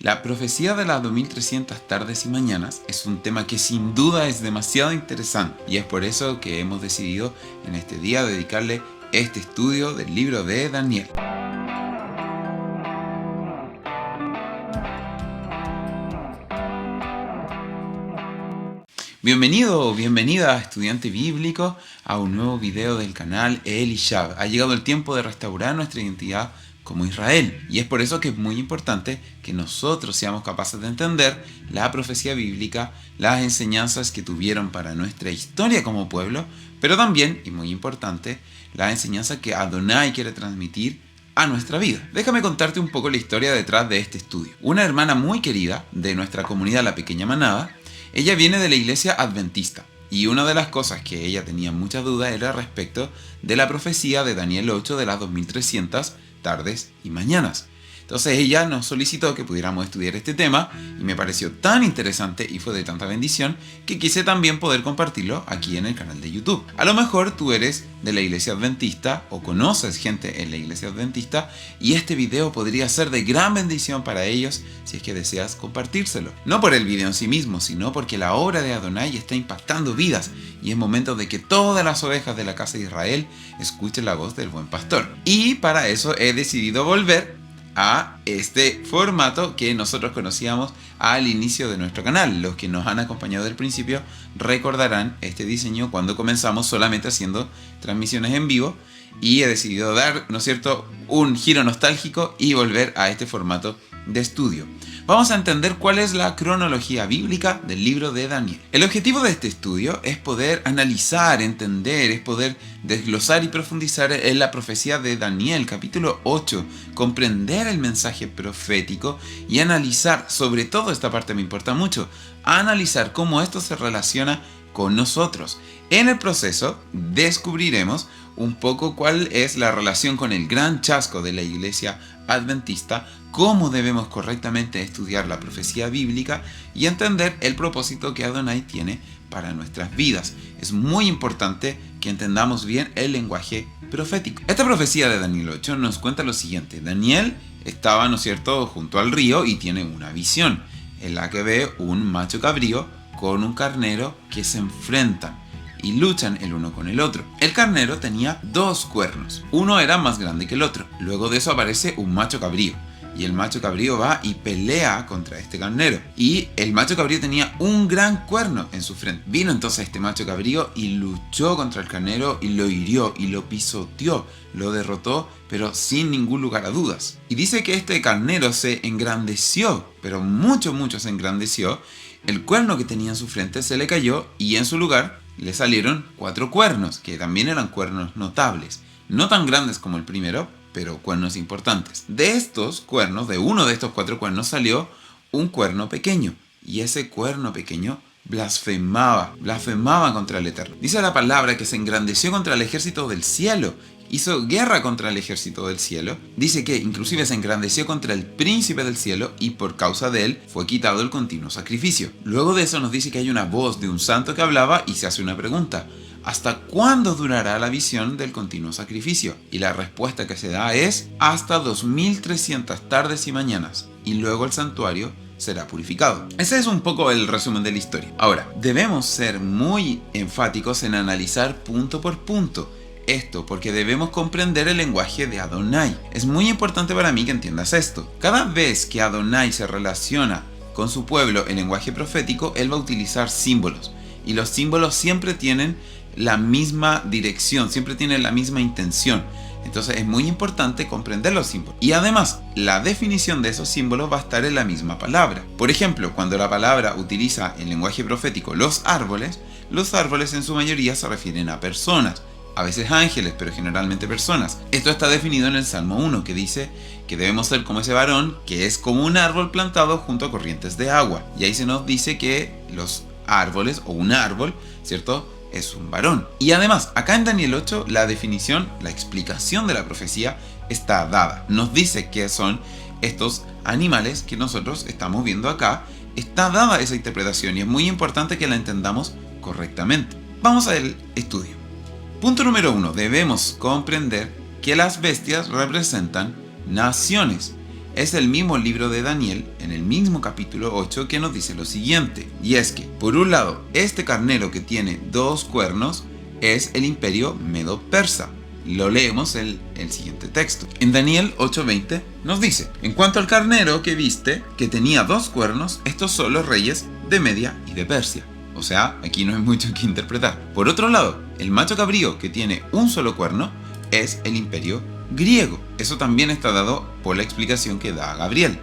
La profecía de las 2300 tardes y mañanas es un tema que sin duda es demasiado interesante y es por eso que hemos decidido en este día dedicarle este estudio del libro de Daniel. Bienvenido o bienvenida, estudiante bíblico, a un nuevo video del canal Elishab. Ha llegado el tiempo de restaurar nuestra identidad como Israel, y es por eso que es muy importante que nosotros seamos capaces de entender la profecía bíblica, las enseñanzas que tuvieron para nuestra historia como pueblo, pero también, y muy importante, la enseñanza que Adonai quiere transmitir a nuestra vida. Déjame contarte un poco la historia detrás de este estudio. Una hermana muy querida de nuestra comunidad, la Pequeña Manada, ella viene de la iglesia adventista, y una de las cosas que ella tenía muchas dudas era respecto de la profecía de Daniel 8 de las 2300 tardes y mañanas. Entonces ella nos solicitó que pudiéramos estudiar este tema y me pareció tan interesante y fue de tanta bendición que quise también poder compartirlo aquí en el canal de YouTube. A lo mejor tú eres de la iglesia adventista o conoces gente en la iglesia adventista y este video podría ser de gran bendición para ellos si es que deseas compartírselo. No por el video en sí mismo, sino porque la obra de Adonai está impactando vidas y es momento de que todas las ovejas de la casa de Israel escuchen la voz del buen pastor. Y para eso he decidido volver a este formato que nosotros conocíamos al inicio de nuestro canal. Los que nos han acompañado del principio recordarán este diseño cuando comenzamos solamente haciendo transmisiones en vivo y he decidido dar, ¿no es cierto?, un giro nostálgico y volver a este formato de estudio. Vamos a entender cuál es la cronología bíblica del libro de Daniel. El objetivo de este estudio es poder analizar, entender, es poder desglosar y profundizar en la profecía de Daniel, capítulo 8, comprender el mensaje profético y analizar, sobre todo esta parte me importa mucho, analizar cómo esto se relaciona con nosotros. En el proceso descubriremos un poco cuál es la relación con el gran chasco de la iglesia adventista, cómo debemos correctamente estudiar la profecía bíblica y entender el propósito que Adonai tiene para nuestras vidas. Es muy importante que entendamos bien el lenguaje profético. Esta profecía de Daniel 8 nos cuenta lo siguiente. Daniel estaba, ¿no es cierto?, junto al río y tiene una visión en la que ve un macho cabrío con un carnero que se enfrentan y luchan el uno con el otro. El carnero tenía dos cuernos, uno era más grande que el otro. Luego de eso aparece un macho cabrío y el macho cabrío va y pelea contra este carnero y el macho cabrío tenía un gran cuerno en su frente. Vino entonces este macho cabrío y luchó contra el carnero y lo hirió y lo pisoteó, lo derrotó, pero sin ningún lugar a dudas. Y dice que este carnero se engrandeció, pero mucho se engrandeció. El cuerno que tenía en su frente se le cayó y en su lugar le salieron 4 cuernos, que también eran cuernos notables. No tan grandes como el primero, pero cuernos importantes. De estos cuernos, de uno de estos 4 cuernos, salió un cuerno pequeño. Y ese cuerno pequeño blasfemaba contra el Eterno. Dice la palabra que se engrandeció contra el ejército del cielo. Hizo guerra contra el ejército del cielo. Dice que inclusive se engrandeció contra el príncipe del cielo y por causa de él fue quitado el continuo sacrificio. Luego de eso nos dice que hay una voz de un santo que hablaba y se hace una pregunta. ¿Hasta cuándo durará la visión del continuo sacrificio? Y la respuesta que se da es hasta 2300 tardes y mañanas. Y luego el santuario será purificado. Ese es un poco el resumen de la historia. Ahora, debemos ser muy enfáticos en analizar punto por punto esto, porque debemos comprender el lenguaje de Adonai. Es muy importante para mí que entiendas esto. Cada vez que Adonai se relaciona con su pueblo en lenguaje profético, él va a utilizar símbolos. Y los símbolos siempre tienen la misma dirección, siempre tienen la misma intención. Entonces es muy importante comprender los símbolos. Y además, la definición de esos símbolos va a estar en la misma palabra. Por ejemplo, cuando la palabra utiliza en lenguaje profético los árboles en su mayoría se refieren a personas. A veces ángeles, pero generalmente personas. Esto está definido en el Salmo 1, que dice que debemos ser como ese varón, que es como un árbol plantado junto a corrientes de agua. Y ahí se nos dice que los árboles, o un árbol, ¿cierto?, es un varón. Y además, acá en Daniel 8, la definición, la explicación de la profecía está dada. Nos dice que son estos animales que nosotros estamos viendo acá. Está dada esa interpretación y es muy importante que la entendamos correctamente. Vamos al estudio. Punto número 1. Debemos comprender que las bestias representan naciones. es el mismo libro de Daniel, en el mismo capítulo 8, que nos dice lo siguiente. Y es que, por un lado, este carnero que tiene 2 cuernos es el imperio medo-persa. Lo leemos en el siguiente texto. En Daniel 8:20 nos dice: en cuanto al carnero que viste, que tenía 2 cuernos, estos son los reyes de Media y de Persia. O sea, aquí no hay mucho que interpretar. Por otro lado, el macho cabrío que tiene un solo cuerno es el imperio griego. Eso también está dado por la explicación que da Gabriel.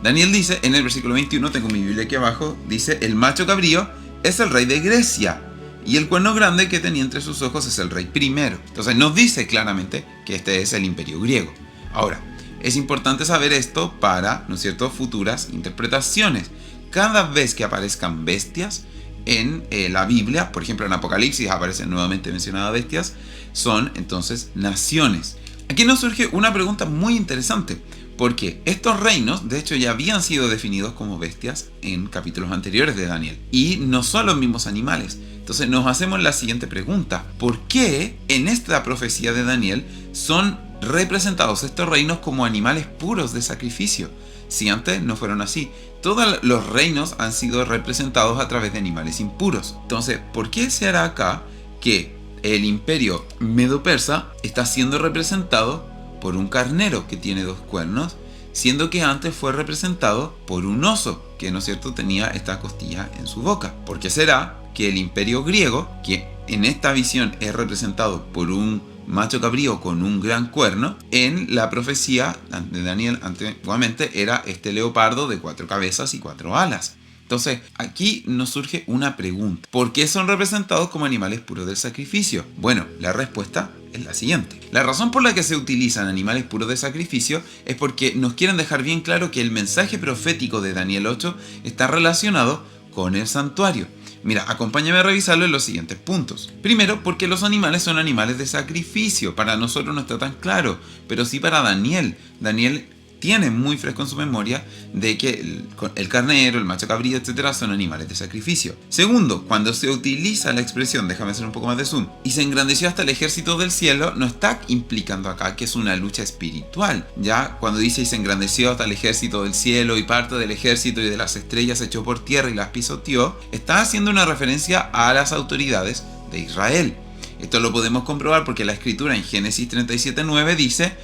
Daniel dice en el versículo 21, tengo mi Biblia aquí abajo, dice: el macho cabrío es el rey de Grecia, y el cuerno grande que tenía entre sus ojos es el rey primero. Entonces nos dice claramente que este es el imperio griego. Ahora, es importante saber esto para, ¿no es cierto?, futuras interpretaciones. Cada vez que aparezcan bestias en la Biblia, por ejemplo en Apocalipsis aparecen nuevamente mencionadas bestias, son entonces naciones. Aquí nos surge una pregunta muy interesante, porque estos reinos de hecho ya habían sido definidos como bestias en capítulos anteriores de Daniel, y no son los mismos animales. Entonces nos hacemos la siguiente pregunta: ¿por qué en esta profecía de Daniel son representados estos reinos como animales puros de sacrificio, si antes no fueron así? Todos los reinos han sido representados a través de animales impuros. Entonces, ¿por qué se hará acá que el imperio medo-persa está siendo representado por un carnero que tiene 2 cuernos, siendo que antes fue representado por un oso que, ¿no es cierto?, tenía esta costilla en su boca? ¿Por qué será que el imperio griego, que en esta visión es representado por un macho cabrío con un gran cuerno, en la profecía de Daniel antiguamente era este leopardo de 4 cabezas y 4 alas? Entonces, aquí nos surge una pregunta: ¿por qué son representados como animales puros del sacrificio? Bueno, la respuesta es la siguiente. La razón por la que se utilizan animales puros de sacrificio es porque nos quieren dejar bien claro que el mensaje profético de Daniel 8 está relacionado con el santuario. Mira, acompáñame a revisarlo en los siguientes puntos. Primero, porque los animales son animales de sacrificio. Para nosotros no está tan claro, pero sí para Daniel. Daniel tiene muy fresco en su memoria de que el carnero, el macho cabrío, etcétera, son animales de sacrificio. Segundo, cuando se utiliza la expresión, déjame hacer un poco más de zoom, y se engrandeció hasta el ejército del cielo, no está implicando acá que es una lucha espiritual. Ya cuando dice y se engrandeció hasta el ejército del cielo y parte del ejército y de las estrellas se echó por tierra y las pisoteó, está haciendo una referencia a las autoridades de Israel. Esto lo podemos comprobar porque la escritura en Génesis 37:9 dice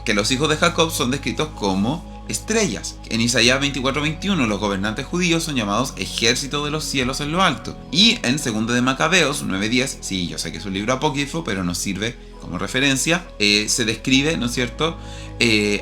que los hijos de Jacob son descritos como estrellas. En Isaías 24:21 los gobernantes judíos son llamados ejército de los cielos en lo alto. Y en 2 de Macabeos 9:10, sí, yo sé que es un libro apócrifo, pero nos sirve como referencia, se describe, ¿no es cierto?,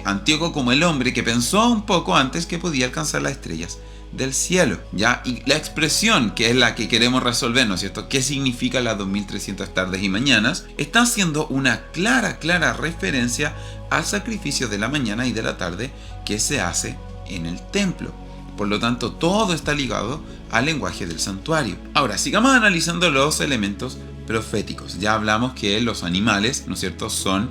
Antíoco como el hombre que pensó un poco antes que podía alcanzar las estrellas del cielo, ¿ya? Y la expresión que es la que queremos resolver, ¿no es cierto?, ¿qué significa las 2300 tardes y mañanas?, está haciendo una clara referencia al sacrificio de la mañana y de la tarde que se hace en el templo. Por lo tanto, todo está ligado al lenguaje del santuario. Ahora, sigamos analizando los elementos proféticos. Ya hablamos que los animales, ¿no es cierto?, son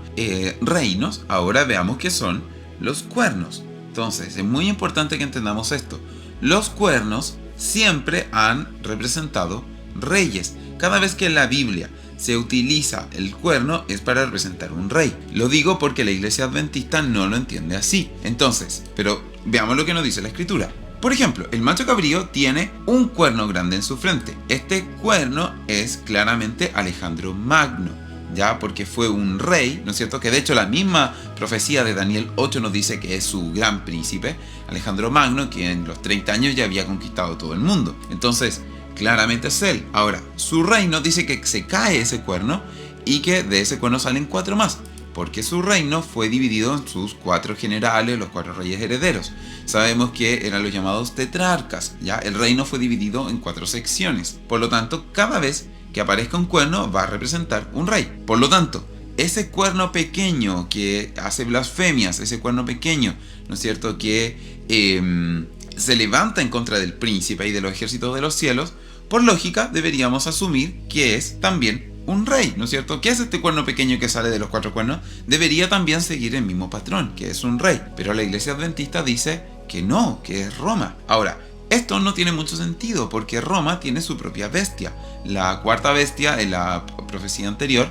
reinos. Ahora veamos qué son los cuernos. Entonces, es muy importante que entendamos esto. Los cuernos siempre han representado reyes. Cada vez que en la Biblia se utiliza el cuerno es para representar un rey. Lo digo porque la iglesia adventista no lo entiende así. Entonces, pero veamos lo que nos dice la escritura. Por ejemplo, el macho cabrío tiene un cuerno grande en su frente. Este cuerno es claramente Alejandro Magno, ya porque fue un rey, ¿no es cierto?, que de hecho la misma profecía de Daniel 8 nos dice que es su gran príncipe, Alejandro Magno, que en los 30 años ya había conquistado todo el mundo. Entonces, claramente es él. Ahora, su reino dice que se cae ese cuerno y que de ese cuerno salen 4 más, porque su reino fue dividido en sus 4 generales, los 4 reyes herederos. Sabemos que eran los llamados tetrarcas, ¿ya? El reino fue dividido en 4 secciones. Por lo tanto, cada vez que aparezca un cuerno va a representar un rey. Por lo tanto, ese cuerno pequeño que hace blasfemias, ese cuerno pequeño, ¿no es cierto?, que se levanta en contra del príncipe y de los ejércitos de los cielos, por lógica deberíamos asumir que es también un rey, ¿no es cierto? ¿Qué es este cuerno pequeño que sale de los 4 cuernos? Debería también seguir el mismo patrón, que es un rey. Pero la iglesia adventista dice que no, que es Roma. Ahora, esto no tiene mucho sentido porque Roma tiene su propia bestia. La 4ª bestia en la profecía anterior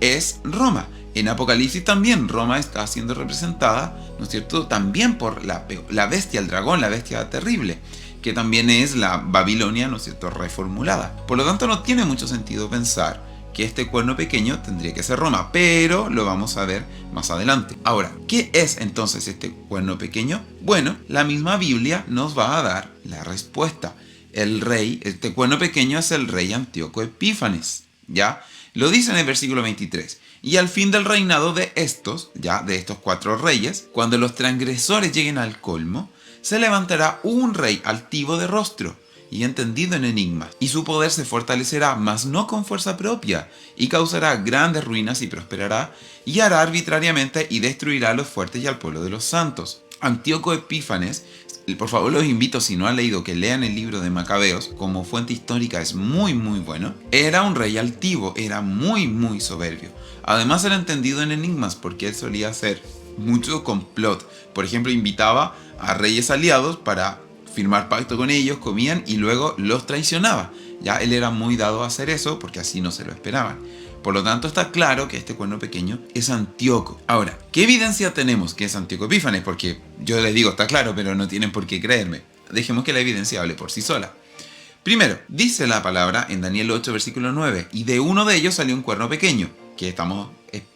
es Roma. En Apocalipsis también Roma está siendo representada, ¿no es cierto?, también por la bestia, el dragón, la bestia terrible, que también es la Babilonia, ¿no es cierto?, reformulada. Por lo tanto, no tiene mucho sentido pensar que este cuerno pequeño tendría que ser Roma, pero lo vamos a ver más adelante. Ahora, ¿qué es entonces este cuerno pequeño? Bueno, la misma Biblia nos va a dar la respuesta. El rey, este cuerno pequeño es el rey Antíoco Epífanes, ¿ya? Lo dice en el versículo 23. Y al fin del reinado de estos 4 reyes, cuando los transgresores lleguen al colmo, se levantará un rey altivo de rostro y entendido en enigmas, y su poder se fortalecerá, mas no con fuerza propia, y causará grandes ruinas y prosperará, y hará arbitrariamente y destruirá a los fuertes y al pueblo de los santos. Antíoco Epífanes, por favor los invito, si no han leído, que lean el libro de Macabeos, como fuente histórica es muy bueno. Era un rey altivo, era muy soberbio. Además era entendido en enigmas, porque él solía hacer mucho complot. Por ejemplo, invitaba a reyes aliados para firmar pacto con ellos, comían y luego los traicionaba. Ya él era muy dado a hacer eso porque así no se lo esperaban. Por lo tanto, está claro que este cuerno pequeño es Antíoco. Ahora, ¿qué evidencia tenemos que es Antíoco Epífanes? Porque yo les digo, está claro, pero no tienen por qué creerme. Dejemos que la evidencia hable por sí sola. Primero, dice la palabra en Daniel 8, versículo 9, y de uno de ellos salió un cuerno pequeño, que estamos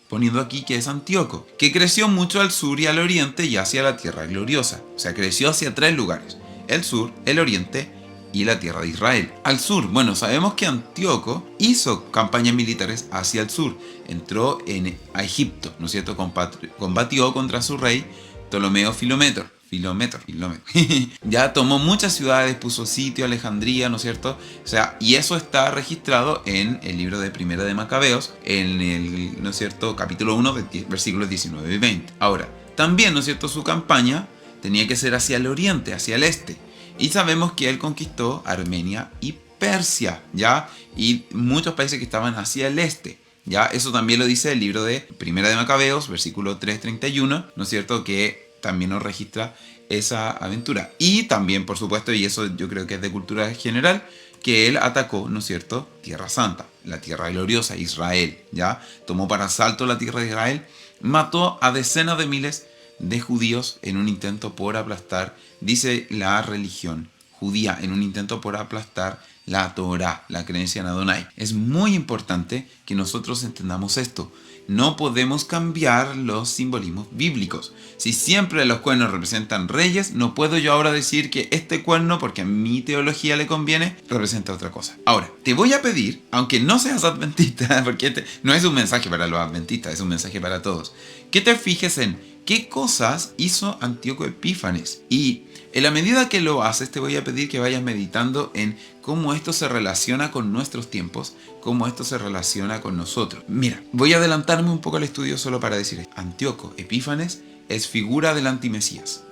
poniendo aquí que es Antíoco, que creció mucho al sur y al oriente y hacia la tierra gloriosa. O sea, creció hacia 3 lugares: el sur, el oriente y la tierra de Israel. Al sur, bueno, sabemos que Antíoco hizo campañas militares hacia el sur. Entró a Egipto, ¿no es cierto? Combatió contra su rey Ptolomeo Filometor. Ya tomó muchas ciudades, puso sitio a Alejandría, ¿no es cierto? O sea, y eso está registrado en el libro de Primera de Macabeos, en el, ¿no es cierto?, capítulo 1, versículos 19 y 20. Ahora, también, ¿no es cierto?, su campaña tenía que ser hacia el oriente, hacia el este. Y sabemos que él conquistó Armenia y Persia, ¿ya? Y muchos países que estaban hacia el este. ¿Ya? Eso también lo dice el libro de Primera de Macabeos, versículo 3:31, ¿no es cierto?, que también nos registra esa aventura. Y también, por supuesto, y eso yo creo que es de cultura general, que él atacó, ¿no es cierto?, Tierra Santa, la tierra gloriosa, Israel, ¿ya? Tomó para asalto la tierra de Israel, mató a decenas de miles de judíos en un intento por aplastar, dice la religión judía, en un intento por aplastar la Torá, la creencia en Adonai. Es muy importante que nosotros entendamos esto. No podemos cambiar los simbolismos bíblicos. Si siempre los cuernos representan reyes, no puedo yo ahora decir que este cuerno, porque a mi teología le conviene, representa otra cosa. Ahora, te voy a pedir, aunque no seas adventista, porque este no es un mensaje para los adventistas, es un mensaje para todos, que te fijes en qué cosas hizo Antíoco Epífanes. Y en la medida que lo haces, te voy a pedir que vayas meditando en cómo esto se relaciona con nuestros tiempos, cómo esto se relaciona con nosotros. Mira, voy a adelantarme un poco al estudio solo para decir esto. Antíoco Epífanes es figura del antimesías.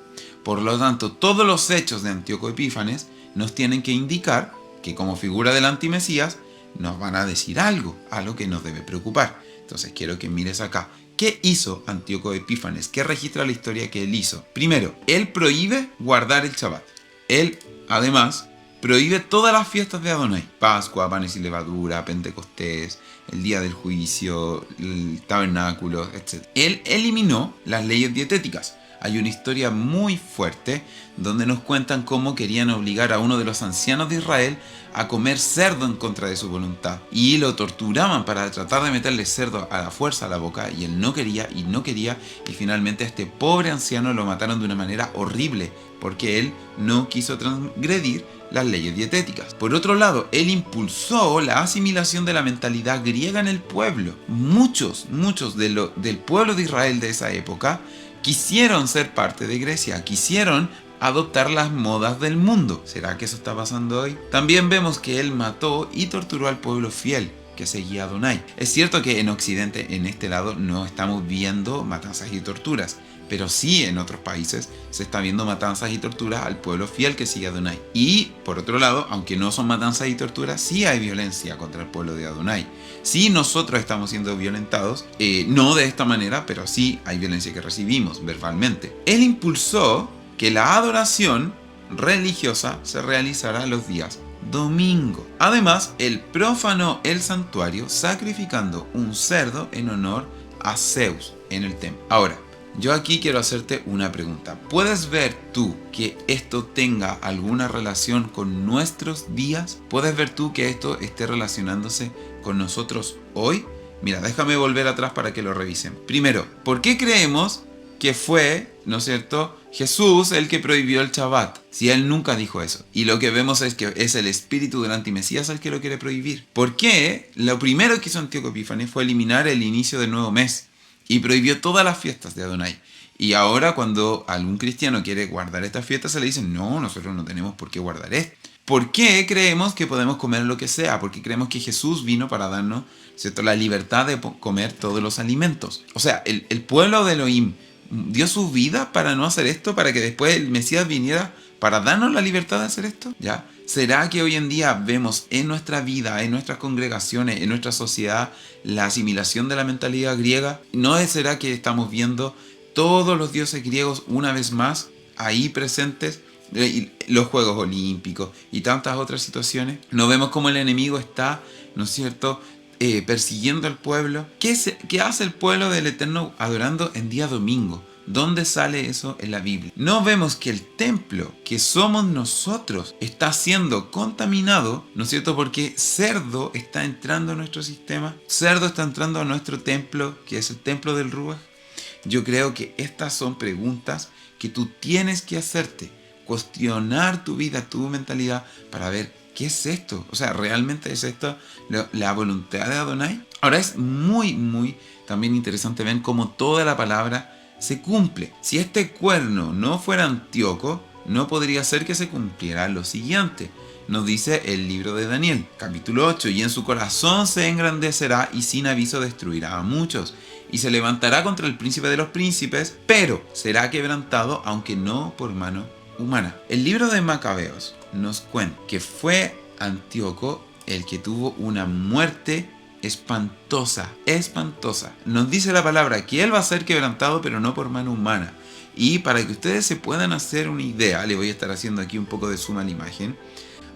Por lo tanto, todos los hechos de Antíoco Epífanes nos tienen que indicar que como figura del antimesías nos van a decir algo que nos debe preocupar. Entonces quiero que mires acá. ¿Qué hizo Antíoco Epífanes? ¿Qué registra la historia que él hizo? Primero, él prohíbe guardar el Shabbat. Él, además, prohíbe todas las fiestas de Adonai. Pascua, panes y levadura, Pentecostés, el día del juicio, el tabernáculo, etc. Él eliminó las leyes dietéticas. Hay una historia muy fuerte donde nos cuentan cómo querían obligar a uno de los ancianos de Israel a comer cerdo en contra de su voluntad. Y lo torturaban para tratar de meterle cerdo a la fuerza a la boca, y él no quería, y finalmente a este pobre anciano lo mataron de una manera horrible, porque él no quiso transgredir las leyes dietéticas. Por otro lado, él impulsó la asimilación de la mentalidad griega en el pueblo. Muchos del pueblo de Israel de esa época quisieron ser parte de Grecia, quisieron adoptar las modas del mundo. ¿Será que eso está pasando hoy? También vemos que él mató y torturó al pueblo fiel que seguía a Adonai. Es cierto que en Occidente, en este lado, no estamos viendo matanzas y torturas, pero sí en otros países se está viendo matanzas y torturas al pueblo fiel que sigue a Adonai. Y por otro lado, aunque no son matanzas y torturas, sí hay violencia contra el pueblo de Adonai. Sí, nosotros estamos siendo violentados, no de esta manera, pero sí hay violencia que recibimos verbalmente. Él impulsó que la adoración religiosa se realizará los días domingo. Además, él profanó el santuario sacrificando un cerdo en honor a Zeus en el templo. Ahora, yo aquí quiero hacerte una pregunta. ¿Puedes ver tú que esto tenga alguna relación con nuestros días? ¿Puedes ver tú que esto esté relacionándose con nosotros hoy? Mira, déjame volver atrás para que lo revisemos. Primero, ¿por qué creemos que fue, ¿no es cierto?, Jesús el que prohibió el Shabbat, si él nunca dijo eso? Y lo que vemos es que es el espíritu del antimesías el que lo quiere prohibir. ¿Por qué? Lo primero que hizo Antíoco Epífanes fue eliminar el inicio del nuevo mes y prohibió todas las fiestas de Adonai. Y ahora cuando algún cristiano quiere guardar estas fiestas, se le dice, no, nosotros no tenemos por qué guardar esto. ¿Por qué creemos que podemos comer lo que sea? Porque creemos que Jesús vino para darnos, ¿cierto?, la libertad de comer todos los alimentos. O sea, el pueblo de Elohim dio su vida para no hacer esto, para que después el Mesías viniera para darnos la libertad de hacer esto, ¿ya? ¿Será que hoy en día vemos en nuestra vida, en nuestras congregaciones, en nuestra sociedad, la asimilación de la mentalidad griega? ¿No será que estamos viendo todos los dioses griegos una vez más ahí presentes? Los Juegos Olímpicos y tantas otras situaciones. ¿No vemos cómo el enemigo está, ¿no es cierto?, persiguiendo al pueblo? ¿Qué hace el pueblo del Eterno adorando en día domingo? ¿Dónde sale eso en la Biblia? No vemos que el templo que somos nosotros está siendo contaminado, ¿no es cierto? Porque cerdo está entrando a nuestro sistema, cerdo está entrando a nuestro templo, que es el templo del Ruach. Yo creo que estas son preguntas que tú tienes que hacerte, cuestionar tu vida, tu mentalidad, para ver qué es esto. O sea, ¿realmente es esto la voluntad de Adonai? Ahora es muy también interesante ver cómo toda la palabra se cumple. Si este cuerno no fuera Antíoco, no podría ser que se cumpliera lo siguiente. Nos dice el libro de Daniel, capítulo 8, y en su corazón se engrandecerá y sin aviso destruirá a muchos, y se levantará contra el príncipe de los príncipes, pero será quebrantado, aunque no por mano humana. El libro de Macabeos nos cuenta que fue Antíoco el que tuvo una muerte espantosa. Nos dice la palabra que él va a ser quebrantado, pero no por mano humana. Y para que ustedes se puedan hacer una idea, le voy a estar haciendo aquí un poco de zoom a la imagen.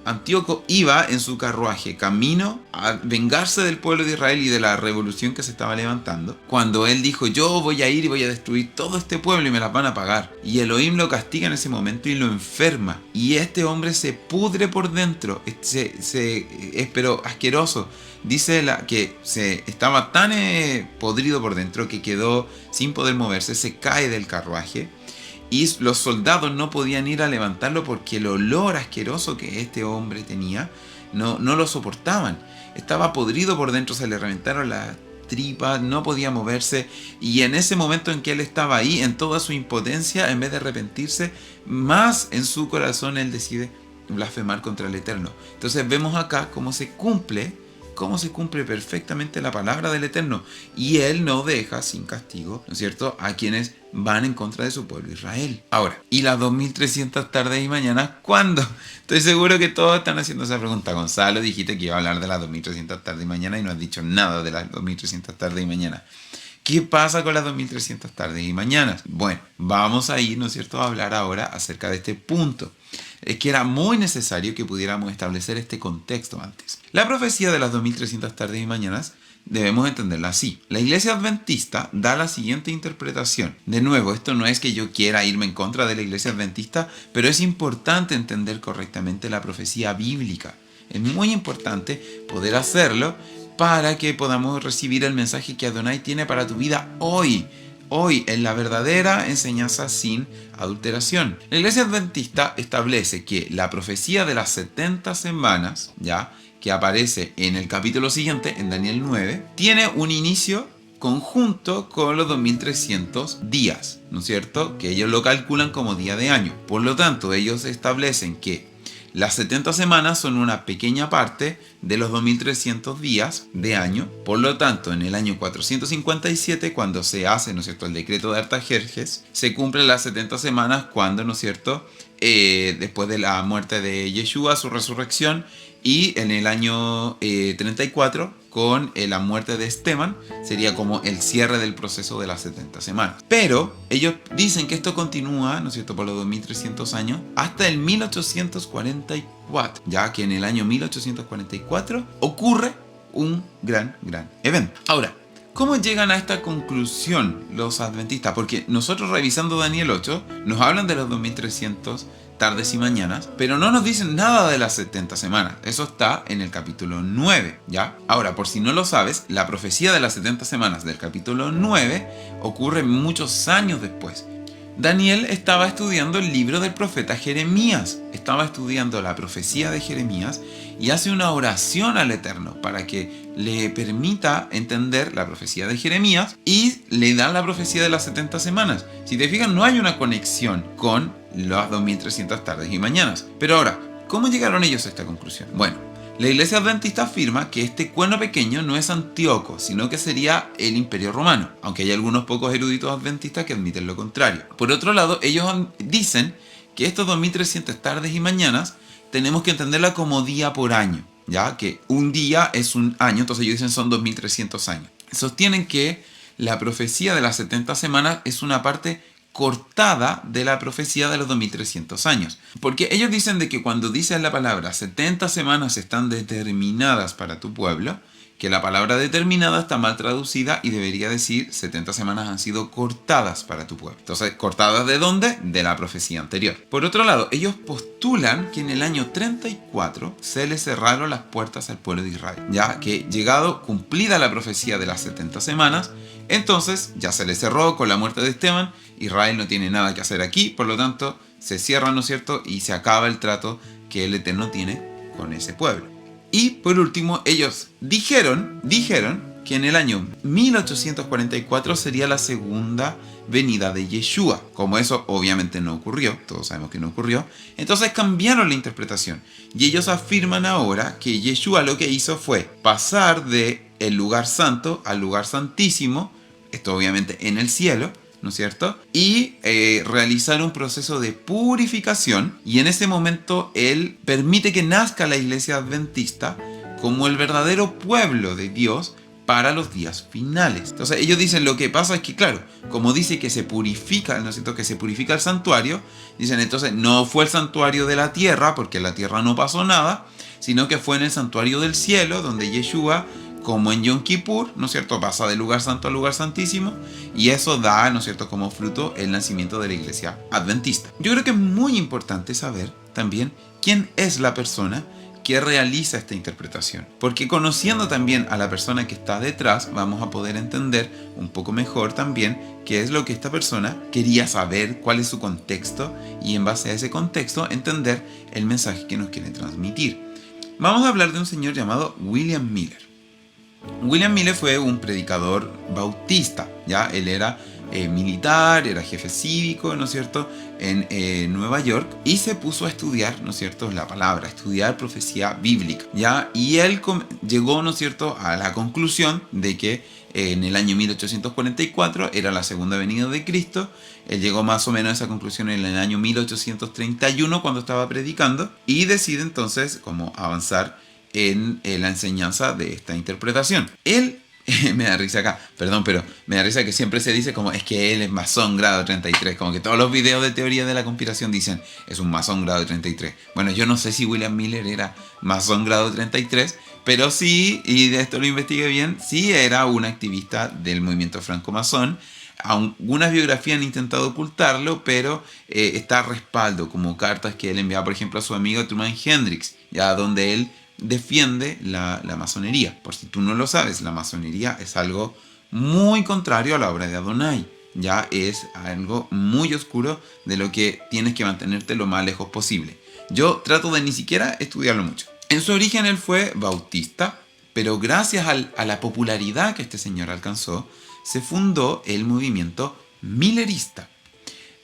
Antíoco iba en su carruaje camino a vengarse del pueblo de Israel y de la revolución que se estaba levantando, cuando él dijo, yo voy a ir y voy a destruir todo este pueblo y me las van a pagar. Y Elohim lo castiga en ese momento y lo enferma, y este hombre se pudre por dentro, es pero asqueroso. Dice que estaba tan podrido por dentro que quedó sin poder moverse, se cae del carruaje. Y los soldados no podían ir a levantarlo porque el olor asqueroso que este hombre tenía no lo soportaban. Estaba podrido por dentro, se le reventaron las tripas, no podía moverse. Y en ese momento en que él estaba ahí, en toda su impotencia, en vez de arrepentirse, más en su corazón él decide blasfemar contra el Eterno. Entonces vemos acá cómo se cumple perfectamente la palabra del Eterno, y él no deja sin castigo, ¿no es cierto?, a quienes van en contra de su pueblo Israel. Ahora, ¿y las 2300 tardes y mañanas cuándo? Estoy seguro que todos están haciendo esa pregunta. Gonzalo, dijiste que iba a hablar de las 2300 tardes y mañanas y no has dicho nada de las 2300 tardes y mañanas. ¿Qué pasa con las 2300 tardes y mañanas? Bueno, vamos a ir, ¿no es cierto?, a hablar ahora acerca de este punto. Es que era muy necesario que pudiéramos establecer este contexto antes. La profecía de las 2300 tardes y mañanas debemos entenderla así. La Iglesia Adventista da la siguiente interpretación. De nuevo, esto no es que yo quiera irme en contra de la Iglesia Adventista, pero es importante entender correctamente la profecía bíblica. Es muy importante poder hacerlo para que podamos recibir el mensaje que Adonai tiene para tu vida hoy en la verdadera enseñanza sin adulteración. La Iglesia Adventista establece que la profecía de las 70 semanas, ya que aparece en el capítulo siguiente, en Daniel 9, tiene un inicio conjunto con los 2300 días, ¿no es cierto?, que ellos lo calculan como día de año. Por lo tanto, ellos establecen que las 70 semanas son una pequeña parte de los 2300 días de año. Por lo tanto, en el año 457, cuando se hace, ¿no es cierto?, el decreto de Artajerjes, se cumplen las 70 semanas cuando, ¿no es cierto?, después de la muerte de Yeshua, su resurrección, y en el año 34, con la muerte de Esteban, sería como el cierre del proceso de las 70 semanas. Pero ellos dicen que esto continúa, ¿no es cierto?, por los 2300 años, hasta el 1844, ya que en el año 1844 ocurre un gran evento. Ahora, ¿Cómo llegan a esta conclusión los adventistas? Porque nosotros revisando Daniel 8 nos hablan de los 2300 tardes y mañanas, pero no nos dicen nada de las 70 semanas. Eso está en el capítulo 9, ¿ya? Ahora, por si no lo sabes, la profecía de las 70 semanas del capítulo 9 ocurre muchos años después. Daniel estaba estudiando el libro del profeta Jeremías, estaba estudiando la profecía de Jeremías y hace una oración al Eterno para que le permita entender la profecía de Jeremías y le dan la profecía de las 70 semanas. Si te fijas, no hay una conexión con las 2300 tardes y mañanas. Pero ahora, ¿cómo llegaron ellos a esta conclusión? Bueno, la Iglesia Adventista afirma que este cuerno pequeño no es Antíoco, sino que sería el Imperio Romano, aunque hay algunos pocos eruditos adventistas que admiten lo contrario. Por otro lado, ellos dicen que estos 2300 tardes y mañanas tenemos que entenderla como día por año, ya que un día es un año, entonces ellos dicen son 2300 años. Sostienen que la profecía de las 70 semanas es una parte cortada de la profecía de los 2300 años. Porque ellos dicen de que cuando dicen la palabra 70 semanas están determinadas para tu pueblo, que la palabra determinada está mal traducida y debería decir 70 semanas han sido cortadas para tu pueblo. Entonces, ¿cortadas de dónde? De la profecía anterior. Por otro lado, ellos postulan que en el año 34 se le cerraron las puertas al pueblo de Israel, ya que cumplida la profecía de las 70 semanas, entonces ya se le cerró con la muerte de Esteban. Israel no tiene nada que hacer aquí, por lo tanto se cierra, ¿no es cierto? Y se acaba el trato que el Eterno tiene con ese pueblo. Y por último, ellos dijeron que en el año 1844 sería la segunda venida de Yeshua. Como eso obviamente no ocurrió, todos sabemos que no ocurrió, entonces cambiaron la interpretación. Y ellos afirman ahora que Yeshua lo que hizo fue pasar de el lugar santo al lugar santísimo, esto obviamente en el cielo, ¿no es cierto? Y realizar un proceso de purificación, y en ese momento Él permite que nazca la Iglesia Adventista como el verdadero pueblo de Dios para los días finales. Entonces ellos dicen, lo que pasa es que, claro, como dice que se purifica, ¿no es cierto? Que se purifica el santuario, dicen entonces no fue el santuario de la tierra, porque en la tierra no pasó nada, sino que fue en el santuario del cielo, donde Yeshua, como en Yom Kippur, ¿no es cierto?, pasa del lugar santo al lugar santísimo, y eso da, ¿no es cierto?, como fruto el nacimiento de la Iglesia Adventista. Yo creo que es muy importante saber también quién es la persona que realiza esta interpretación, porque conociendo también a la persona que está detrás, vamos a poder entender un poco mejor también qué es lo que esta persona quería saber, cuál es su contexto, y en base a ese contexto entender el mensaje que nos quiere transmitir. Vamos a hablar de un señor llamado William Miller. William Miller fue un predicador bautista, ¿ya? Él era militar, era jefe cívico, ¿no es cierto?, en Nueva York, y se puso a estudiar, ¿no es cierto?, la palabra, a estudiar profecía bíblica, ¿ya? Y él llegó, ¿no es cierto?, a la conclusión de que en el año 1844 era la segunda venida de Cristo. Él llegó más o menos a esa conclusión en el año 1831 cuando estaba predicando, y decide entonces como avanzar en la enseñanza de esta interpretación. Él, me da risa acá, perdón, pero me da risa que siempre se dice como es que él es masón grado 33, como que todos los videos de teoría de la conspiración dicen es un masón grado 33. Bueno, yo no sé si William Miller era masón grado 33, pero sí, y de esto lo investigué bien, sí era un activista del movimiento franco-masón. Algunas biografías han intentado ocultarlo, pero está a respaldo, como cartas que él enviaba, por ejemplo, a su amigo Truman Hendricks, ya donde él defiende la masonería. Por si tú no lo sabes, la masonería es algo muy contrario a la obra de Adonai. Ya es algo muy oscuro de lo que tienes que mantenerte lo más lejos posible. Yo trato de ni siquiera estudiarlo mucho. En su origen él fue bautista, pero gracias a la popularidad que este señor alcanzó, se fundó el movimiento millerista.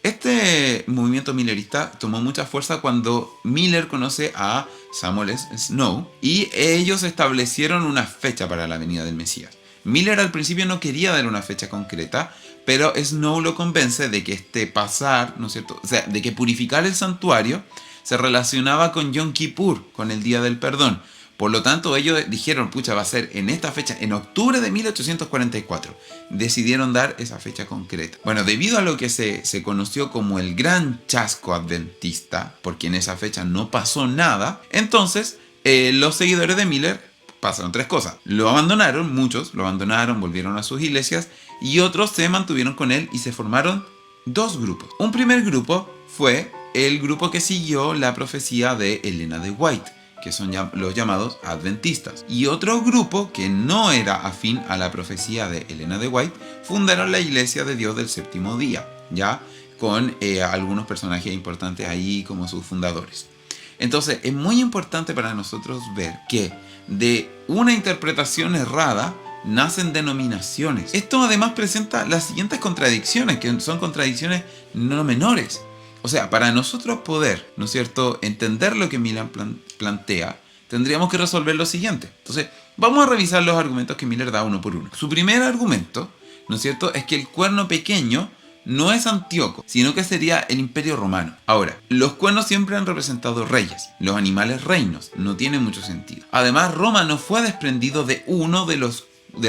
Este movimiento millerista tomó mucha fuerza cuando Miller conoce a Samuel Snow y ellos establecieron una fecha para la venida del Mesías. Miller al principio no quería dar una fecha concreta, pero Snow lo convence de que este pasar, ¿no es cierto?, o sea, de que purificar el santuario se relacionaba con Yom Kippur, con el Día del Perdón. Por lo tanto, ellos dijeron, pucha, va a ser en esta fecha, en octubre de 1844. Decidieron dar esa fecha concreta. Bueno, debido a lo que se conoció como el gran chasco adventista, porque en esa fecha no pasó nada, entonces los seguidores de Miller pasaron tres cosas. Lo abandonaron, muchos lo abandonaron, volvieron a sus iglesias, y otros se mantuvieron con él y se formaron dos grupos. Un primer grupo fue el grupo que siguió la profecía de Elena de White, que son los llamados adventistas. Y otro grupo que no era afín a la profecía de Elena de White fundaron la Iglesia de Dios del Séptimo Día, ya con algunos personajes importantes ahí como sus fundadores. Entonces es muy importante para nosotros ver que de una interpretación errada nacen denominaciones. Esto además presenta las siguientes contradicciones, que son contradicciones no menores. O sea, para nosotros poder, ¿no es cierto?, entender lo que Miller plantea, tendríamos que resolver lo siguiente. Entonces, vamos a revisar los argumentos que Miller da uno por uno. Su primer argumento, ¿no es cierto?, es que el cuerno pequeño no es Antíoco, sino que sería el Imperio Romano. Ahora, los cuernos siempre han representado reyes, los animales reinos, no tiene mucho sentido. Además, Roma no fue desprendido de uno de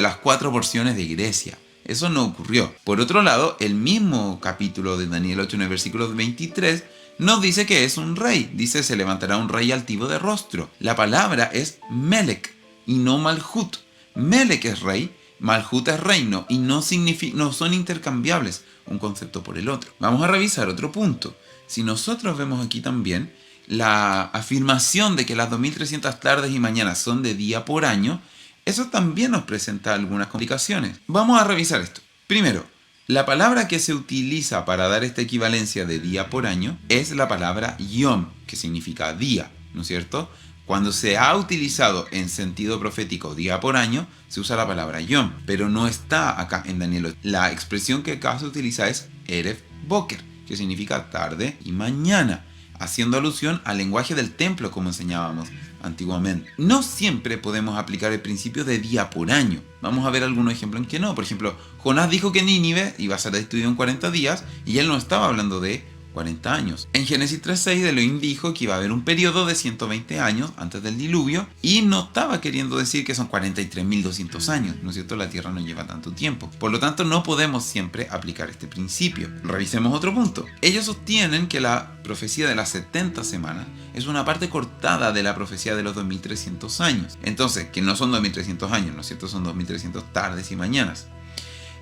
las 4 porciones de Grecia. Eso no ocurrió. Por otro lado, el mismo capítulo de Daniel 8 en el versículo 23 nos dice que es un rey. Dice, se levantará un rey altivo de rostro. La palabra es Melech y no Malhut. Melech es rey, Malhut es reino y no son intercambiables un concepto por el otro. Vamos a revisar otro punto. Si nosotros vemos aquí también la afirmación de que las 2300 tardes y mañanas son de día por año, eso también nos presenta algunas complicaciones. Vamos a revisar esto. Primero, la palabra que se utiliza para dar esta equivalencia de día por año es la palabra yom, que significa día, ¿no es cierto? Cuando se ha utilizado en sentido profético día por año, se usa la palabra yom, pero no está acá en Daniel 8. La expresión que acá se utiliza es erev boker, que significa tarde y mañana, haciendo alusión al lenguaje del templo como enseñábamos antiguamente. No siempre podemos aplicar el principio de día por año. Vamos a ver algunos ejemplos en que no. Por ejemplo, Jonás dijo que Nínive iba a ser destruido en 40 días y él no estaba hablando de 40 años. En Génesis 3.6 Elohim dijo que iba a haber un periodo de 120 años antes del diluvio y no estaba queriendo decir que son 43.200 años, ¿no es cierto? La Tierra no lleva tanto tiempo. Por lo tanto, no podemos siempre aplicar este principio. Revisemos otro punto. Ellos sostienen que la profecía de las 70 semanas es una parte cortada de la profecía de los 2300 años. Entonces, que no son 2300 años, ¿no es cierto? Son 2300 tardes y mañanas.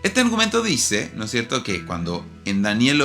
Este argumento dice, ¿no es cierto?, que cuando en Daniel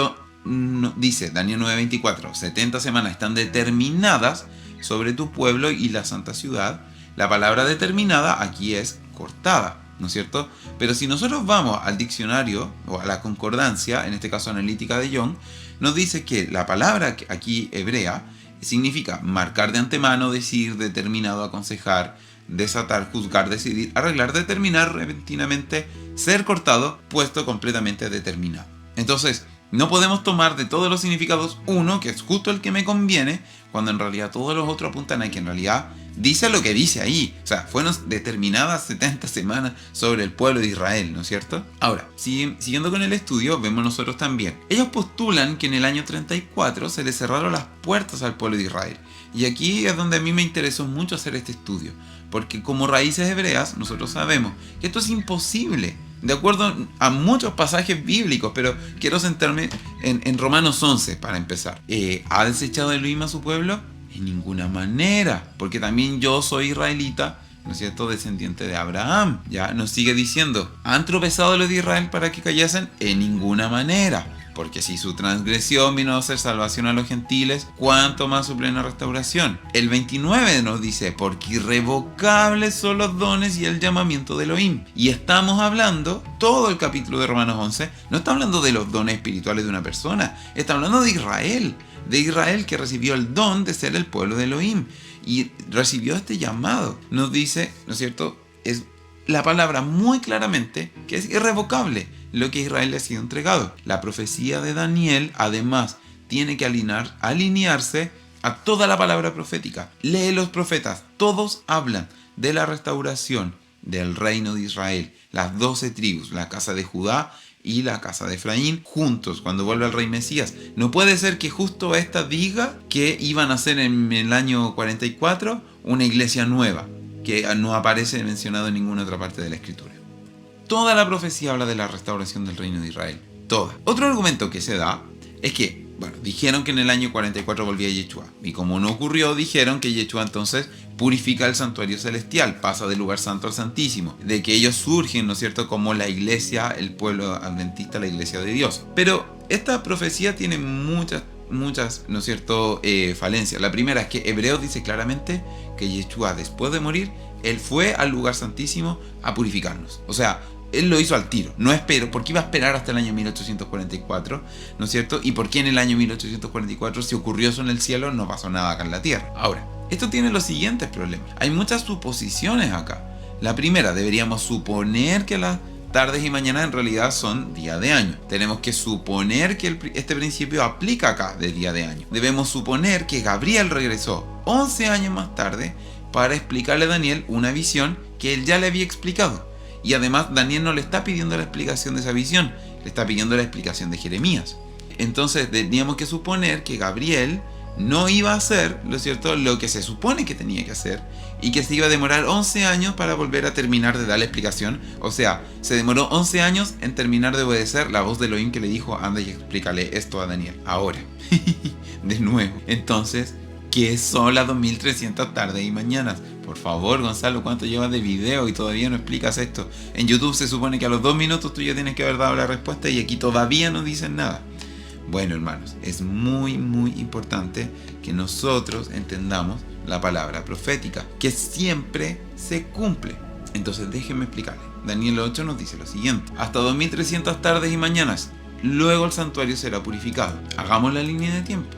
dice, Daniel 9:24, 70 semanas están determinadas sobre tu pueblo y la santa ciudad, la palabra determinada aquí es cortada, ¿no es cierto? Pero si nosotros vamos al diccionario o a la concordancia, en este caso analítica de Young, nos dice que la palabra aquí hebrea significa marcar de antemano, decir, determinado, aconsejar, desatar, juzgar, decidir, arreglar, determinar repentinamente, ser cortado, puesto completamente determinado. Entonces, no podemos tomar de todos los significados uno, que es justo el que me conviene, cuando en realidad todos los otros apuntan a que en realidad dice lo que dice ahí. O sea, fueron determinadas 70 semanas sobre el pueblo de Israel, ¿no es cierto? Ahora, siguiendo con el estudio, vemos nosotros también. Ellos postulan que en el año 34 se les cerraron las puertas al pueblo de Israel. Y aquí es donde a mí me interesó mucho hacer este estudio. Porque como raíces hebreas, nosotros sabemos que esto es imposible, de acuerdo a muchos pasajes bíblicos, pero quiero centrarme en Romanos 11 para empezar. ¿Ha desechado Elohim a su pueblo? En ninguna manera, porque también yo soy israelita, ¿no es cierto?, descendiente de Abraham. Ya nos sigue diciendo, ¿han tropezado los de Israel para que callasen? En ninguna manera. Porque si su transgresión vino a ser salvación a los gentiles, ¿cuánto más su plena restauración? El 29 nos dice, porque irrevocables son los dones y el llamamiento de Elohim. Y estamos hablando, todo el capítulo de Romanos 11, no está hablando de los dones espirituales de una persona, está hablando de Israel que recibió el don de ser el pueblo de Elohim. Y recibió este llamado. Nos dice, ¿no es cierto?, es la palabra muy claramente que es irrevocable lo que a Israel le ha sido entregado. La profecía de Daniel, además, tiene que alinearse a toda la palabra profética. Lee los profetas, todos hablan de la restauración del reino de Israel. Las 12 tribus, la casa de Judá y la casa de Efraín, juntos cuando vuelve el rey Mesías. No puede ser que justo esta diga que iban a ser en el año 44 una iglesia nueva, que no aparece mencionado en ninguna otra parte de la escritura. Toda la profecía habla de la restauración del reino de Israel. Toda. Otro argumento que se da es que, dijeron que en el año 44 volvía Yeshua. Y como no ocurrió, dijeron que Yeshua entonces purifica el santuario celestial, pasa del lugar santo al santísimo, de que ellos surgen, ¿no es cierto?, como la iglesia, el pueblo adventista, la iglesia de Dios. Pero esta profecía tiene muchas, ¿no es cierto?, falencias. La primera es que Hebreos dice claramente que Yeshua, después de morir, él fue al lugar santísimo a purificarnos. O sea, él lo hizo al tiro, no esperó, porque iba a esperar hasta el año 1844, ¿no es cierto? ¿Y por qué en el año 1844, si ocurrió eso en el cielo, no pasó nada acá en la tierra? Ahora, esto tiene los siguientes problemas. Hay muchas suposiciones acá. La primera, deberíamos suponer que las tardes y mañanas en realidad son día de año. Tenemos que suponer que este principio aplica acá de día de año. Debemos suponer que Gabriel regresó 11 años más tarde para explicarle a Daniel una visión que él ya le había explicado. Y además Daniel no le está pidiendo la explicación de esa visión, le está pidiendo la explicación de Jeremías. Entonces teníamos que suponer que Gabriel no iba a hacer, ¿no es cierto?, lo que se supone que tenía que hacer, y que se iba a demorar 11 años para volver a terminar de dar la explicación. O sea, se demoró 11 años en terminar de obedecer la voz de Elohim que le dijo: anda y explícale esto a Daniel. Ahora, de nuevo. Entonces, ¿qué son las 2300 tardes y mañanas? Por favor, Gonzalo, ¿cuánto llevas de video y todavía no explicas esto? En YouTube se supone que a los 2 minutos tú ya tienes que haber dado la respuesta y aquí todavía no dicen nada. Bueno, hermanos, es muy importante que nosotros entendamos la palabra profética, que siempre se cumple. Entonces déjenme explicarle. Daniel 8 nos dice lo siguiente: hasta 2300 tardes y mañanas, luego el santuario será purificado. Hagamos la línea de tiempo.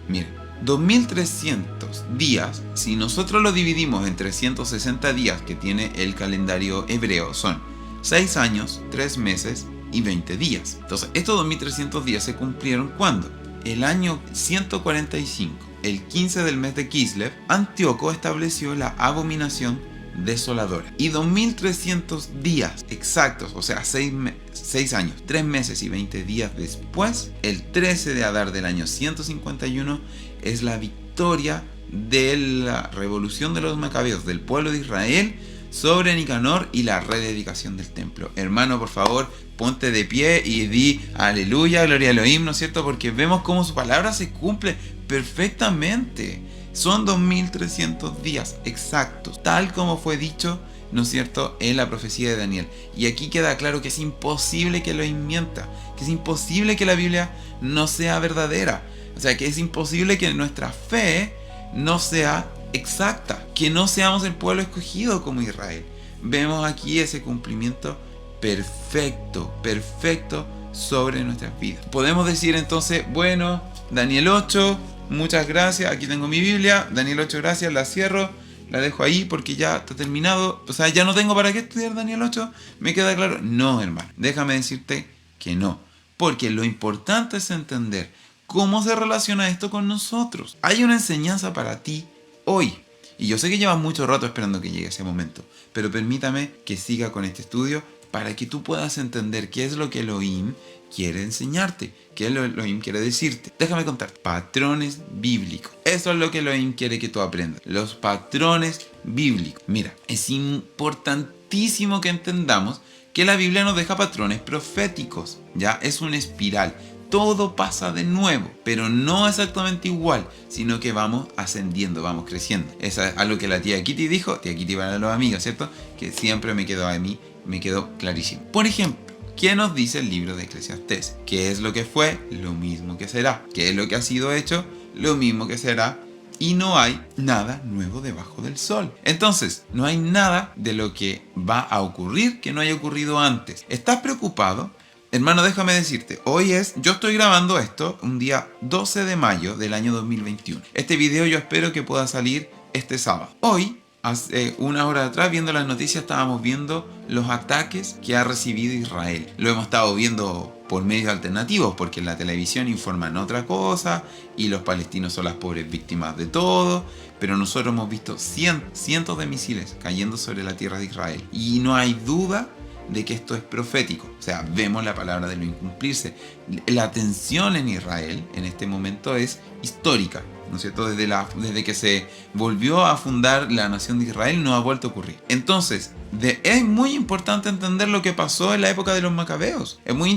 Miren, 2300 días, si nosotros lo dividimos en 360 días que tiene el calendario hebreo, son 6 años, 3 meses y 20 días. Entonces, estos 2300 días se cumplieron ¿cuándo? El año 145, el 15 del mes de Kislev, Antíoco estableció la abominación desoladora. Y 2300 días exactos, o sea, 6 años, 3 meses y 20 días después, el 13 de Adar del año 151, es la victoria de la revolución de los macabeos del pueblo de Israel sobre Nicanor y la rededicación del templo. Hermano, por favor, ponte de pie y di aleluya, gloria a Elohim, ¿no es cierto? Porque vemos cómo su palabra se cumple perfectamente. Son 2300 días exactos, tal como fue dicho, ¿no es cierto?, en la profecía de Daniel. Y aquí queda claro que es imposible que Elohim mienta, que es imposible que la Biblia no sea verdadera. O sea, que es imposible que nuestra fe no sea exacta, que no seamos el pueblo escogido como Israel. Vemos aquí ese cumplimiento perfecto sobre nuestras vidas. Podemos decir entonces, bueno, Daniel 8, muchas gracias, aquí tengo mi Biblia, Daniel 8, gracias, la cierro, la dejo ahí porque ya está terminado. O sea, ya no tengo para qué estudiar Daniel 8, ¿me queda claro? No, hermano, déjame decirte que no, porque lo importante es entender cómo se relaciona esto con nosotros. Hay una enseñanza para ti hoy. Y yo sé que llevas mucho rato esperando que llegue ese momento, pero permítame que siga con este estudio para que tú puedas entender qué es lo que Elohim quiere enseñarte, qué es lo que Elohim quiere decirte. Déjame contar. Patrones bíblicos. Eso es lo que Elohim quiere que tú aprendas. Los patrones bíblicos. Mira, es importantísimo que entendamos que la Biblia nos deja patrones proféticos. Ya es una espiral. Todo pasa de nuevo, pero no exactamente igual, sino que vamos ascendiendo, vamos creciendo. Eso es algo que la tía Kitty dijo, tía Kitty para los amigos, ¿cierto? Que siempre me quedó a mí, me quedó clarísimo. Por ejemplo, ¿qué nos dice el libro de Eclesiastés? ¿Qué es lo que fue? Lo mismo que será. ¿Qué es lo que ha sido hecho? Lo mismo que será. Y no hay nada nuevo debajo del sol. Entonces, no hay nada de lo que va a ocurrir que no haya ocurrido antes. ¿Estás preocupado? Hermano, déjame decirte, yo estoy grabando esto un día 12 de mayo del año 2021. Este video yo espero que pueda salir este sábado. Hoy, hace una hora atrás, viendo las noticias, estábamos viendo los ataques que ha recibido Israel. Lo hemos estado viendo por medios alternativos, porque en la televisión informan otra cosa y los palestinos son las pobres víctimas de todo. Pero nosotros hemos visto cientos de misiles cayendo sobre la tierra de Israel. Y no hay duda de que esto es profético. O sea, vemos la palabra de lo incumplirse. La tensión en Israel en este momento es histórica, ¿no es cierto? Desde que se volvió a fundar la nación de Israel no ha vuelto a ocurrir. Entonces, es muy importante entender lo que pasó en la época de los macabeos. Es muy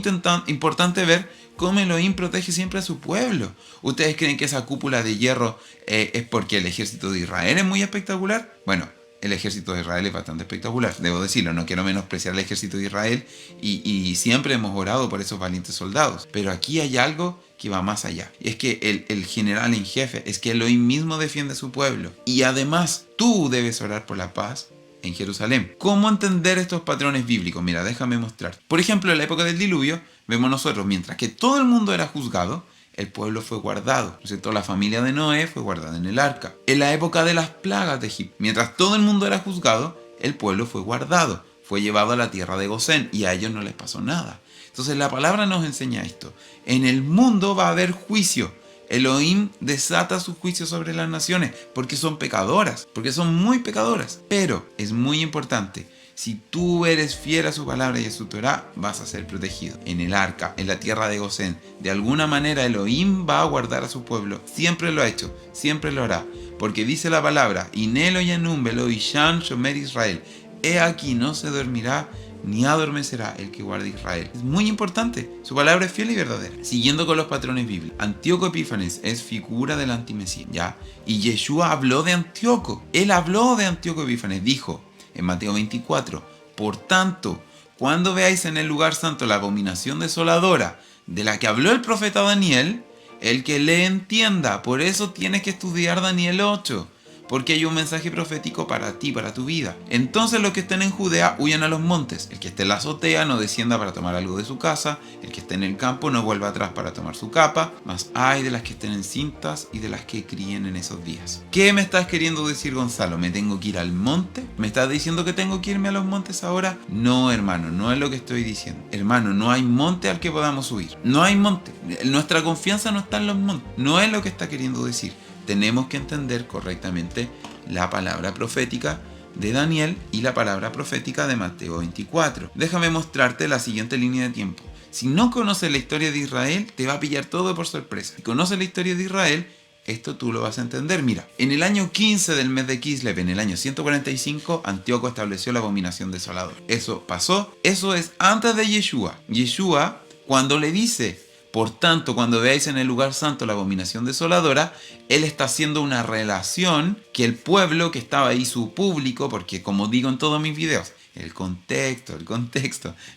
importante ver cómo Elohim protege siempre a su pueblo. ¿Ustedes creen que esa cúpula de hierro es porque el ejército de Israel es muy espectacular? Bueno, el ejército de Israel es bastante espectacular, debo decirlo, no quiero menospreciar el ejército de Israel y siempre hemos orado por esos valientes soldados, pero aquí hay algo que va más allá, y es que el general en jefe, es que Elohim mismo defiende a su pueblo, y además tú debes orar por la paz en Jerusalén. ¿Cómo entender estos patrones bíblicos? Mira, déjame mostrar. Por ejemplo, en la época del diluvio, vemos nosotros, mientras que todo el mundo era juzgado, el pueblo fue guardado, ¿no es cierto? La familia de Noé fue guardada en el arca. En la época de las plagas de Egipto, mientras todo el mundo era juzgado, el pueblo fue guardado, fue llevado a la tierra de Gosén y a ellos no les pasó nada. Entonces la palabra nos enseña esto. En el mundo va a haber juicio. Elohim desata su juicio sobre las naciones porque son pecadoras, porque son muy pecadoras. Pero es muy importante. Si tú eres fiel a su palabra y a su Torah, vas a ser protegido. En el arca, en la tierra de Gosén, de alguna manera Elohim va a guardar a su pueblo. Siempre lo ha hecho, siempre lo hará. Porque dice la palabra, Inelo yanum velo ishan shomer Israel. He aquí no se dormirá ni adormecerá el que guarde Israel. Es muy importante, su palabra es fiel y verdadera. Siguiendo con los patrones bíblicos, Antíoco Epífanes es figura del antimesías, ¿ya? Y Yeshua habló de Antíoco. Él habló de Antíoco Epífanes, dijo en Mateo 24, por tanto, cuando veáis en el lugar santo la abominación desoladora de la que habló el profeta Daniel, el que le entienda, por eso tienes que estudiar Daniel 8, porque hay un mensaje profético para ti, para tu vida. Entonces los que estén en Judea huyan a los montes. El que esté en la azotea no descienda para tomar algo de su casa. El que esté en el campo no vuelva atrás para tomar su capa. Mas ay de las que estén encintas y de las que críen en esos días. ¿Qué me estás queriendo decir, Gonzalo? ¿Me tengo que ir al monte? ¿Me estás diciendo que tengo que irme a los montes ahora? No, hermano, no es lo que estoy diciendo. Hermano, no hay monte al que podamos subir. No hay monte. Nuestra confianza no está en los montes. No es lo que está queriendo decir. Tenemos que entender correctamente la palabra profética de Daniel y la palabra profética de Mateo 24. Déjame mostrarte la siguiente línea de tiempo. Si no conoces la historia de Israel, te va a pillar todo por sorpresa. Si conoces la historia de Israel, esto tú lo vas a entender. Mira, en el año 15 del mes de Kislev, en el año 145, Antíoco estableció la abominación desoladora. Eso pasó, eso es antes de Yeshua. Yeshua, cuando le dice, por tanto, cuando veáis en el lugar santo la abominación desoladora, él está haciendo una relación que el pueblo que estaba ahí, su público, porque como digo en todos mis videos, el contexto,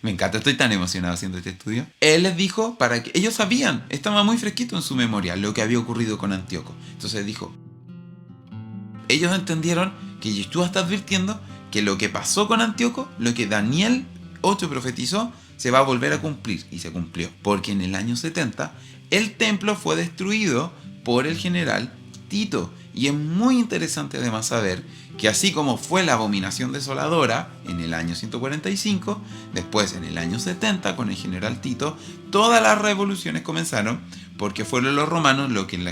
me encanta, estoy tan emocionado haciendo este estudio. Él les dijo para que ellos sabían, estaba muy fresquito en su memoria lo que había ocurrido con Antíoco. Entonces dijo, ellos entendieron que Yeshua está advirtiendo que lo que pasó con Antíoco, lo que Daniel 8 profetizó, se va a volver a cumplir, y se cumplió, porque en el año 70 el templo fue destruido por el general Tito. Y es muy interesante además saber que así como fue la abominación desoladora en el año 145, después en el año 70 con el general Tito, todas las revoluciones comenzaron porque fueron los romanos los que en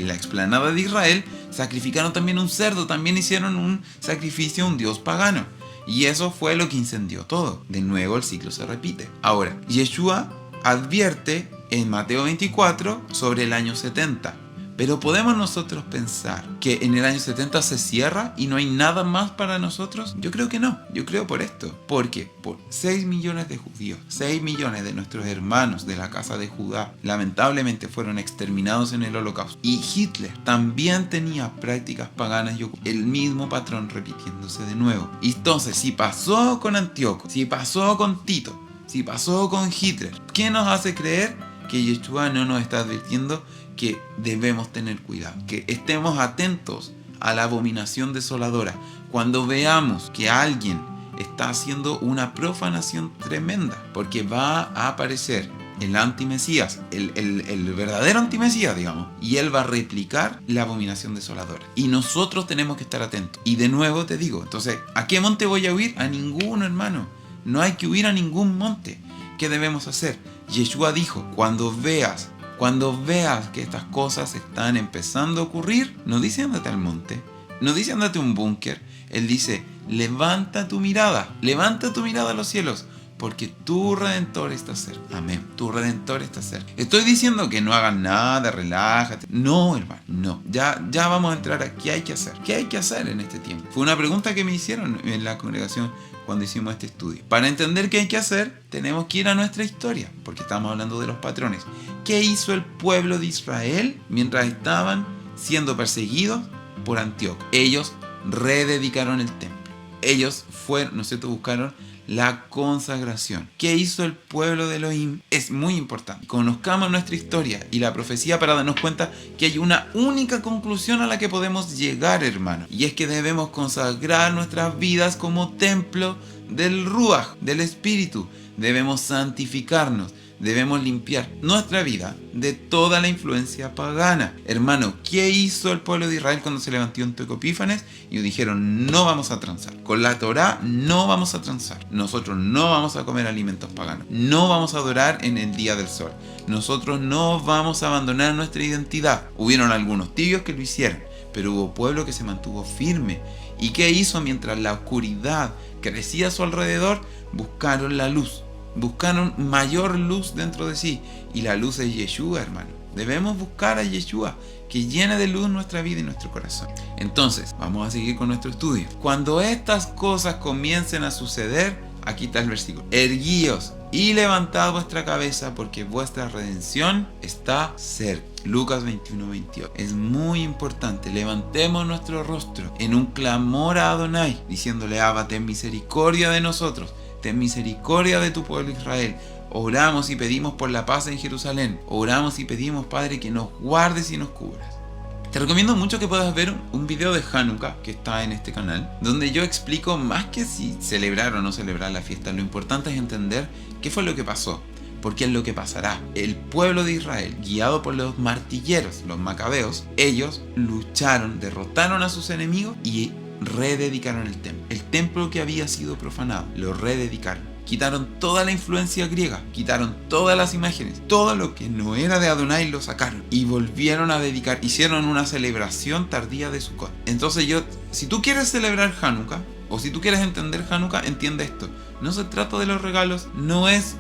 la explanada de Israel sacrificaron también un cerdo, también hicieron un sacrificio a un dios pagano. Y eso fue lo que incendió todo. De nuevo el ciclo se repite. Ahora, Yeshua advierte en Mateo 24 sobre el año 70. Pero ¿podemos nosotros pensar que en el año 70 se cierra y no hay nada más para nosotros? Yo creo que no. Yo creo por esto. Porque por 6 millones de judíos, 6 millones de nuestros hermanos de la casa de Judá, lamentablemente fueron exterminados en el Holocausto. Y Hitler también tenía prácticas paganas y el mismo patrón repitiéndose de nuevo. Y entonces, si pasó con Antíoco, si pasó con Tito, si pasó con Hitler, ¿qué nos hace creer que Yeshua no nos está advirtiendo que debemos tener cuidado, que estemos atentos a la abominación desoladora? Cuando veamos que alguien está haciendo una profanación tremenda, porque va a aparecer el antimesías, el verdadero antimesías, digamos, y él va a replicar la abominación desoladora. Y nosotros tenemos que estar atentos. Y de nuevo te digo, entonces, ¿a qué monte voy a huir? A ninguno, hermano. No hay que huir a ningún monte. ¿Qué debemos hacer? Yeshua dijo, cuando veas que estas cosas están empezando a ocurrir, no dice ándate al monte, no dice ándate a un búnker, él dice levanta tu mirada a los cielos, porque tu Redentor está cerca. Amén. Tu Redentor está cerca. Estoy diciendo que no hagan nada, relájate. No, hermano, no. Ya vamos a entrar a qué hay que hacer. ¿Qué hay que hacer en este tiempo? Fue una pregunta que me hicieron en la congregación cuando hicimos este estudio. Para entender qué hay que hacer, tenemos que ir a nuestra historia, porque estamos hablando de los patrones. ¿Qué hizo el pueblo de Israel mientras estaban siendo perseguidos por Antíoco? Ellos rededicaron el templo. Ellos fueron, ¿no es cierto?, buscaron la consagración. ¿Qué hizo el pueblo de Elohim? Es muy importante. Conozcamos nuestra historia y la profecía para darnos cuenta que hay una única conclusión a la que podemos llegar, hermano. Y es que debemos consagrar nuestras vidas como templo del Ruach, del Espíritu. Debemos santificarnos. Debemos limpiar nuestra vida de toda la influencia pagana. Hermano, ¿qué hizo el pueblo de Israel cuando se levantó Antíoco Epífanes? Y dijeron, no vamos a transar. Con la Torá no vamos a transar. Nosotros no vamos a comer alimentos paganos. No vamos a adorar en el día del sol. Nosotros no vamos a abandonar nuestra identidad. Hubieron algunos tibios que lo hicieron, pero hubo pueblo que se mantuvo firme. ¿Y qué hizo mientras la oscuridad crecía a su alrededor? Buscaron la luz. Buscaron mayor luz dentro de sí. Y la luz es Yeshua, hermano. Debemos buscar a Yeshua, que llene de luz nuestra vida y nuestro corazón. Entonces, vamos a seguir con nuestro estudio. Cuando estas cosas comiencen a suceder, aquí está el versículo. Erguíos y levantad vuestra cabeza, porque vuestra redención está cerca. Lucas 21-28. Es muy importante. Levantemos nuestro rostro en un clamor a Adonai, diciéndole, Abba, ten misericordia de nosotros. Ten misericordia de tu pueblo Israel. Oramos y pedimos por la paz en Jerusalén. Oramos y pedimos, Padre, que nos guardes y nos cubras. Te recomiendo mucho que puedas ver un video de Hanukkah que está en este canal, donde yo explico más que si celebrar o no celebrar la fiesta. Lo importante es entender qué fue lo que pasó, porque es lo que pasará. El pueblo de Israel, guiado por los martilleros, los macabeos, ellos lucharon, derrotaron a sus enemigos y rededicaron el templo. El templo que había sido profanado, lo rededicaron. Quitaron toda la influencia griega, quitaron todas las imágenes, todo lo que no era de Adonai lo sacaron y volvieron a dedicar, hicieron una celebración tardía de Sukkot. Entonces si tú quieres celebrar Hanukkah, o si tú quieres entender Hanukkah, entiende esto. No se trata de los regalos, no es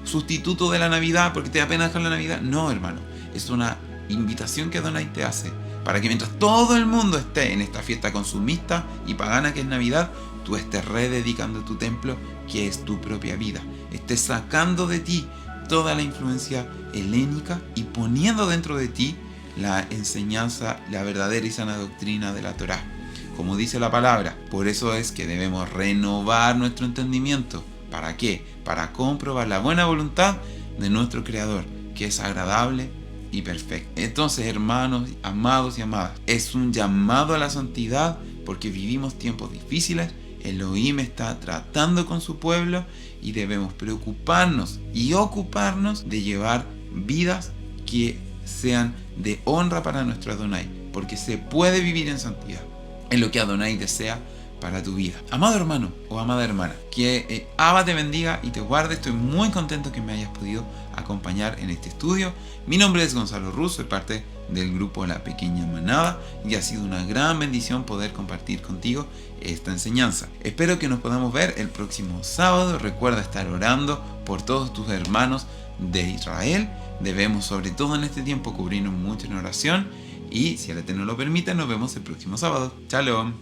sustituto de la Navidad porque te da pena dejar la Navidad. No, hermano, es una invitación que Adonai te hace para que mientras todo el mundo esté en esta fiesta consumista y pagana que es Navidad, tú estés rededicando tu templo, que es tu propia vida. Estés sacando de ti toda la influencia helénica y poniendo dentro de ti la enseñanza, la verdadera y sana doctrina de la Torá. Como dice la palabra, por eso es que debemos renovar nuestro entendimiento. ¿Para qué? Para comprobar la buena voluntad de nuestro Creador, que es agradable y perfecto. Entonces, hermanos, amados y amadas, es un llamado a la santidad porque vivimos tiempos difíciles. Elohim está tratando con su pueblo y debemos preocuparnos y ocuparnos de llevar vidas que sean de honra para nuestro Adonai, porque se puede vivir en santidad. Es lo que Adonai desea para tu vida. Amado hermano o amada hermana, que Abba te bendiga y te guarde. Estoy muy contento que me hayas podido acompañar en este estudio. Mi nombre es Gonzalo Ruz, soy parte del grupo La Pequeña Manada y ha sido una gran bendición poder compartir contigo esta enseñanza. Espero que nos podamos ver el próximo sábado. Recuerda estar orando por todos tus hermanos de Israel. Debemos, sobre todo en este tiempo, cubrirnos mucho en oración y si el Eterno lo permite, nos vemos el próximo sábado. Shalom.